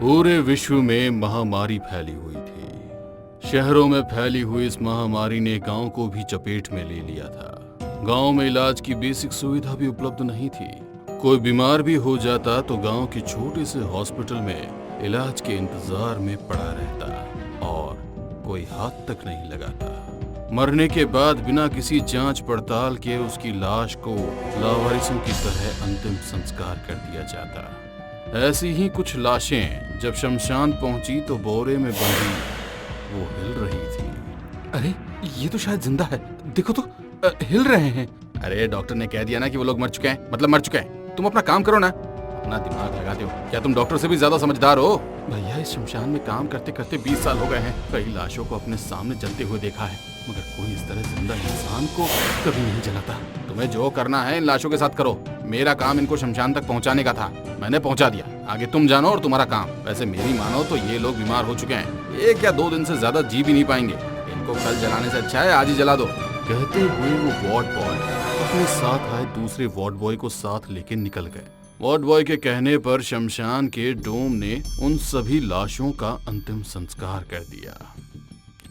पूरे विश्व में महामारी फैली हुई थी। शहरों में फैली हुई इस महामारी ने गांव को भी चपेट में ले लिया था। गांव में इलाज की बेसिक सुविधा भी उपलब्ध नहीं थी। कोई बीमार भी हो जाता तो गांव के छोटे से हॉस्पिटल में इलाज के इंतजार में पड़ा रहता और कोई हाथ तक नहीं लगाता। मरने के बाद बिना किसी जांच पड़ताल के उसकी लाश को लावारिसों की तरह अंतिम संस्कार कर दिया जाता। ऐसी ही कुछ लाशें जब शमशान पहुंची तो बोरे में बंधी वो हिल रही थी। अरे ये तो शायद जिंदा है, देखो तो हिल रहे हैं। अरे डॉक्टर ने कह दिया ना कि वो लोग मर चुके हैं, मतलब मर चुके हैं। तुम अपना काम करो ना, अपना दिमाग लगाते हो। क्या तुम डॉक्टर से भी ज्यादा समझदार हो? भैया इस शमशान में काम करते करते 20 साल हो गए हैं। कई लाशों को अपने सामने जलते हुए देखा है, मगर कोई इस तरह जिंदा इंसान को कभी नहीं जलाता। तुम्हें जो करना है इन लाशों के साथ करो। मेरा काम इनको शमशान तक पहुंचाने का था, मैंने पहुंचा दिया। आगे तुम जानो और तुम्हारा काम। वैसे मेरी मानो तो ये लोग बीमार हो चुके हैं, 1 या 2 दिन से ज्यादा जी भी नहीं पाएंगे। इनको कल जलाने से अच्छा है आज ही जला दो। कहते हुए वो वार्ड बॉय अपने साथ आए दूसरे वार्ड बॉय को साथ लेके निकल गए। वार्ड बॉय के कहने पर शमशान के डोम ने उन सभी लाशों का अंतिम संस्कार कर दिया।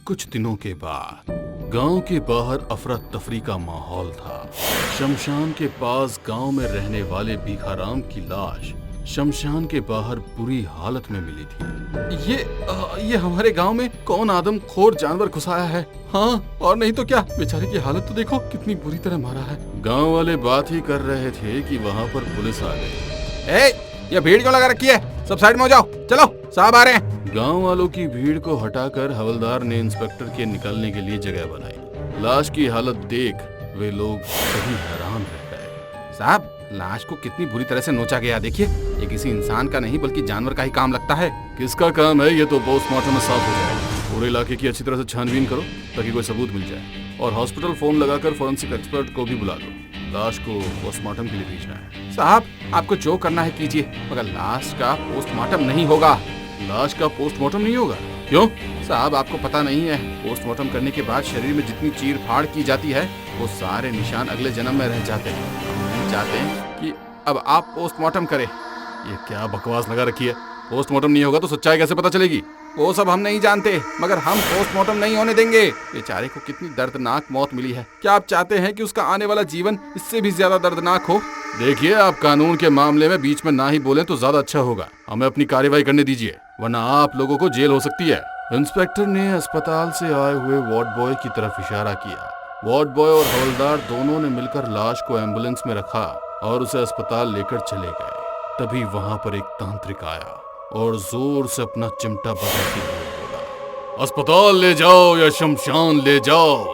कुछ दिनों के बाद गांव के बाहर अफरा तफरी का माहौल था। शमशान के पास गांव में रहने वाले भीखाराम की लाश शमशान के बाहर बुरी हालत में मिली थी। ये हमारे गांव में कौन आदमखोर जानवर घुसाया है? हाँ और नहीं तो क्या, बेचारे की हालत तो देखो कितनी बुरी तरह मारा है। गांव वाले बात ही कर रहे थे कि वहाँ पर पुलिस आ गई। ये भीड़ क्यों लगा रखी है? सब साइड में हो जाओ, चलो साहब आ रहे हैं। गांव वालों की भीड़ को हटाकर हवलदार ने इंस्पेक्टर के निकलने के लिए जगह बनाई। लाश की हालत देख वे लोग सभी हैरान रह गए। साहब लाश को कितनी बुरी तरह से नोचा गया, देखिए। ये किसी इंसान का नहीं बल्कि जानवर का ही काम लगता है। किसका काम है ये तो पोस्टमार्टम में साफ हो जाएगा। पूरे इलाके की अच्छी तरह से छानबीन करो ताकि कोई सबूत मिल जाए, और हॉस्पिटल फोन लगाकर फॉरेंसिक एक्सपर्ट को भी बुला लो। लाश को पोस्टमार्टम के लिए भेजना है। साहब आपको जो करना है कीजिए, मगर लाश का पोस्टमार्टम नहीं होगा। लाश का पोस्टमार्टम नहीं होगा? क्यों? साहब आपको पता नहीं है, पोस्टमार्टम करने के बाद शरीर में जितनी चीर फाड़ की जाती है वो सारे निशान अगले जन्म में रह जाते हैं। हम नहीं चाहते कि अब आप पोस्टमार्टम करें। ये क्या बकवास लगा रखी है? पोस्टमार्टम नहीं होगा तो सच्चाई कैसे पता चलेगी? वो सब हम नहीं जानते, मगर हम पोस्टमार्टम नहीं होने देंगे। बेचारे को कितनी दर्दनाक मौत मिली है। क्या आप चाहते हैं कि उसका आने वाला जीवन इससे भी ज्यादा दर्दनाक हो? देखिए आप कानून के मामले में बीच में ना ही बोलें तो ज्यादा अच्छा होगा। हमें अपनी कार्यवाही करने दीजिए, वरना आप लोगों को जेल हो सकती है। इंस्पेक्टर ने अस्पताल से आए हुए वार्ड बॉय की तरफ इशारा किया। वार्ड बॉय और हवलदार दोनों ने मिलकर लाश को एम्बुलेंस में रखा और उसे अस्पताल लेकर चले गए। तभी वहां पर एक तांत्रिक आया और जोर से अपना चिमटा बजाते हुए बोला, अस्पताल ले जाओ या शमशान ले जाओ,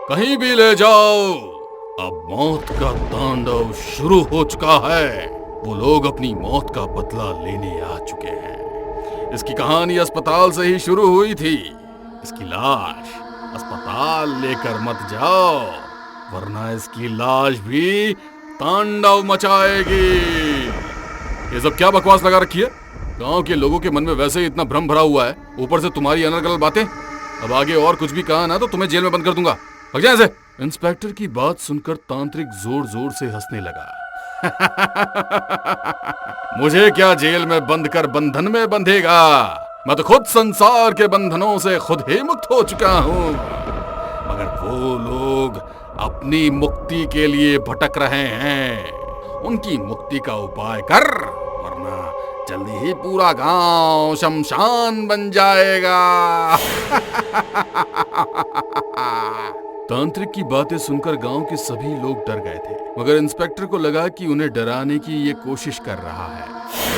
कहीं भी ले जाओ, अब मौत का तांडव शुरू हो चुका है। वो लोग अपनी मौत का बदला लेने आ चुके हैं। इसकी कहानी अस्पताल से ही शुरू हुई थी। इसकी लाश अस्पताल लेकर मत जाओ, वरना इसकी लाश भी तांडव मचाएगी। ये सब क्या बकवास लगा रखी है? गांव के लोगों के मन में वैसे ही इतना भ्रम भरा हुआ है, ऊपर से तुम्हारी अनर्गल बातें। अब आगे और कुछ भी कहा ना तो तुम्हें जेल में बंद कर दूंगा। भाग जाए ऐसे। इंस्पेक्टर की बात सुनकर तांत्रिक जोर जोर से हंसने लगा। मुझे क्या जेल में बंद कर बंधन में बंधेगा? मैं तो खुद संसार के बंधनों से खुद ही मुक्त हो चुका हूँ। मगर वो लोग अपनी मुक्ति के लिए भटक रहे हैं। उनकी मुक्ति का उपाय कर, वरना जल्दी ही पूरा गांव शमशान बन जाएगा। तांत्रिक की बातें सुनकर गांव के सभी लोग डर गए थे, मगर इंस्पेक्टर को लगा कि उन्हें डराने की ये कोशिश कर रहा है,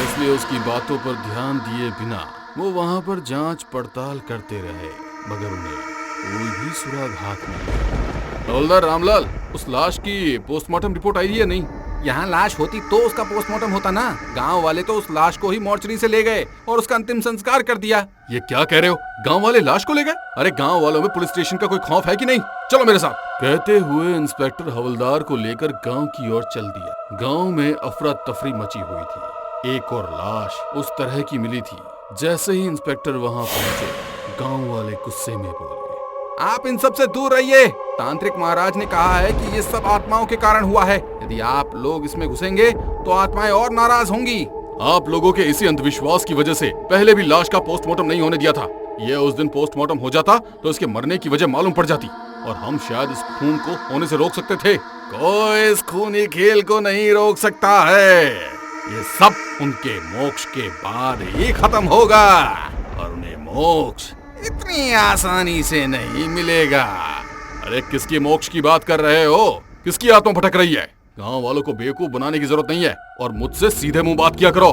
इसलिए उसकी बातों पर ध्यान दिए बिना वो वहां पर जांच पड़ताल करते रहे, मगर उन्हें कोई भी सुराग हाथ नहीं लगा। हवलदार रामलाल, उस लाश की पोस्टमार्टम रिपोर्ट आई है नहीं? यहाँ लाश होती तो उसका पोस्टमार्टम होता ना। गांव वाले तो उस लाश को ही मॉर्चरी से ले गए और उसका अंतिम संस्कार कर दिया। ये क्या कह रहे हो? गांव वाले लाश को ले गए? अरे गांव वालों में पुलिस स्टेशन का कोई खौफ है कि नहीं? चलो मेरे साथ। कहते हुए इंस्पेक्टर हवलदार को लेकर गांव की ओर चल दिया। गांव में अफरा तफरी मची हुई थी। एक और लाश उस तरह की मिली थी। जैसे ही इंस्पेक्टर वहां पहुंचे, गांव वाले गुस्से में बोले, आप इन सब से दूर रहिए। तांत्रिक महाराज ने कहा है कि ये सब आत्माओं के कारण हुआ है। यदि आप लोग इसमें घुसेंगे तो आत्माएं और नाराज होंगी। आप लोगों के इसी अंधविश्वास की वजह से पहले भी लाश का पोस्टमार्टम नहीं होने दिया था। ये उस दिन पोस्टमार्टम हो जाता तो इसके मरने की वजह मालूम पड़ जाती और हम शायद इस खून को होने से रोक सकते थे। कोई इस खूनी खेल को नहीं रोक सकता है। ये सब उनके मोक्ष के बाद ही खत्म होगा और उन्हें मोक्ष इतनी आसानी से नहीं मिलेगा। अरे किसकी मोक्ष की बात कर रहे हो? किसकी आत्मा भटक रही है? गांव वालों को बेवकूफ बनाने की जरूरत नहीं है और मुझसे सीधे मुंह बात किया करो।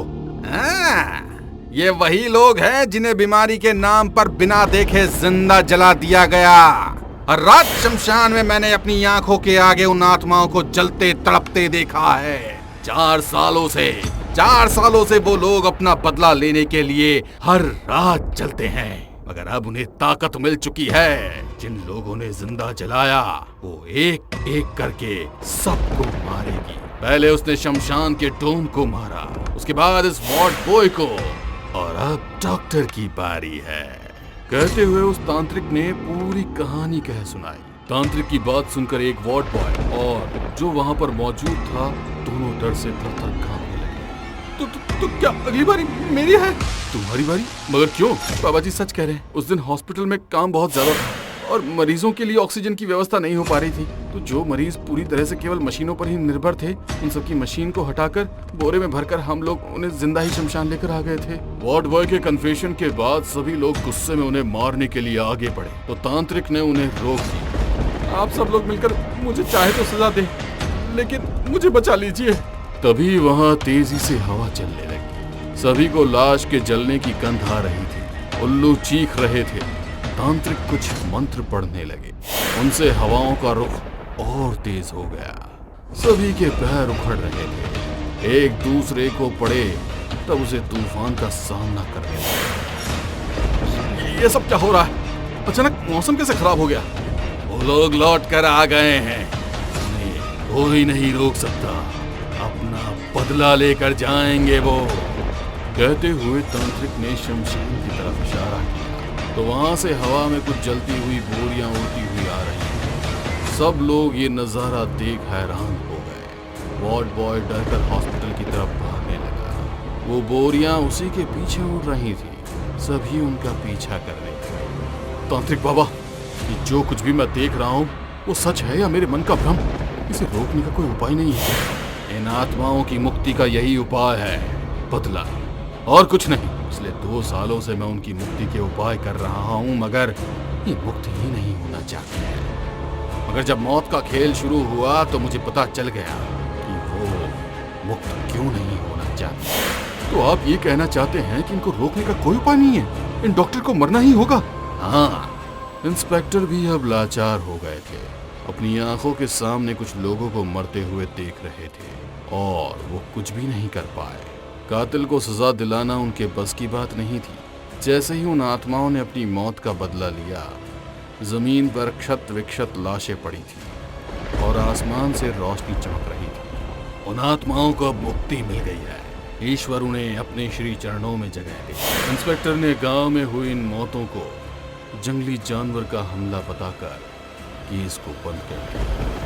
ये वही लोग हैं जिन्हें बीमारी के नाम पर बिना देखे जिंदा जला दिया गया। हर रात शमशान में मैंने अपनी आंखों के आगे उन आत्माओं को जलते तड़पते देखा है। 4 सालों से वो लोग अपना बदला लेने के लिए हर रात जलते हैं, मगर अब उन्हें ताकत मिल चुकी है। जिन लोगों ने जिंदा जलाया वो एक एक करके सबको मारेगी। पहले उसने शमशान के डोम को मारा, उसके बाद इस वार्ड बॉय को, और अब डॉक्टर की बारी है। कहते हुए उस तांत्रिक ने पूरी कहानी कह सुनाई। तांत्रिक की बात सुनकर एक वार्ड बॉय और जो वहां पर मौजूद था दोनों डर से थर-थर कांपने लगे। तो क्या अगली बारी मेरी है? तुम्हारी बारी? मगर क्यों? बाबा जी सच कह रहे हैं, उस दिन हॉस्पिटल में काम बहुत ज्यादा था और मरीजों के लिए ऑक्सीजन की व्यवस्था नहीं हो पा रही थी। तो जो मरीज पूरी तरह से केवल मशीनों पर ही निर्भर थे, उन सबकी मशीन को हटाकर बोरे में भरकर हम लोग उन्हें जिंदा ही शमशान लेकर आ गए थे। वार्ड बॉय के कन्फेशन के बाद सभी लोग गुस्से में उन्हें मारने के लिए आगे बढ़े तो तांत्रिक ने उन्हें रोक दिया। आप सब लोग मिलकर मुझे चाहे तो सजा दे, लेकिन मुझे बचा लीजिए। तभी वहाँ तेजी से हवा चलने लगी। सभी को लाश के जलने की गंध आ रही थी। उल्लू चीख रहे थे। तांत्रिक कुछ मंत्र पढ़ने लगे। उनसे हवाओं का रुख और तेज हो गया। सभी के पैर उखड़ रहे थे। एक दूसरे को पड़े तब उसे तूफान का सामना करने लगा। ये सब क्या हो रहा है? अचानक मौसम कैसे खराब हो गया? वो लोग लौट कर आ गए हैं, उन्हें कोई नहीं रोक सकता। अपना बदला लेकर जाएंगे वो। कहते हुए तांत्रिक ने शमशान की तरफ इशारा किया तो वहां से हवा में कुछ जलती हुई बोरियां उड़ती हुई आ रही थी। सब लोग ये नजारा देख हैरान हो गए। वार्ड बॉय डरकर हॉस्पिटल की तरफ भागने लगा। वो बोरियां उसी के पीछे उड़ रही थी। सभी उनका पीछा करने लगे। तांत्रिक बाबा, ये जो कुछ भी मैं देख रहा हूँ वो सच है या मेरे मन का भ्रम? इसे रोकने का कोई उपाय नहीं है। इन आत्माओं की मुक्ति का यही उपाय है, बदला, और कुछ नहीं। पिछले 2 सालों से मैं उनकी मुक्ति के उपाय कर रहा हूँ, मगर ये मुक्त ही नहीं होना चाहते हैं। मगर जब मौत का खेल शुरू हुआ तो मुझे पता चल गया कि वो मुक्त क्यों नहीं होना चाहते। तो आप ये कहना चाहते हैं कि इनको रोकने का कोई उपाय नहीं है? इन डॉक्टर को मरना ही होगा? हाँ। इंस्पेक्टर भी अब लाचार हो गए थे। अपनी आंखों के सामने कुछ लोगों को मरते हुए देख रहे थे और वो कुछ भी नहीं कर पाए। कातिल को सजा दिलाना उनके बस की बात नहीं थी। जैसे ही उन आत्माओं ने अपनी मौत का बदला लिया, जमीन पर क्षत विक्षत लाशें पड़ी थी और आसमान से रोशनी चमक रही थी। उन आत्माओं को अब मुक्ति मिल गई है। ईश्वर उन्हें अपने श्री चरणों में जगह दी। इंस्पेक्टर ने गांव में हुई इन मौतों को जंगली जानवर का हमला बताकर केस को बंद कर दिया।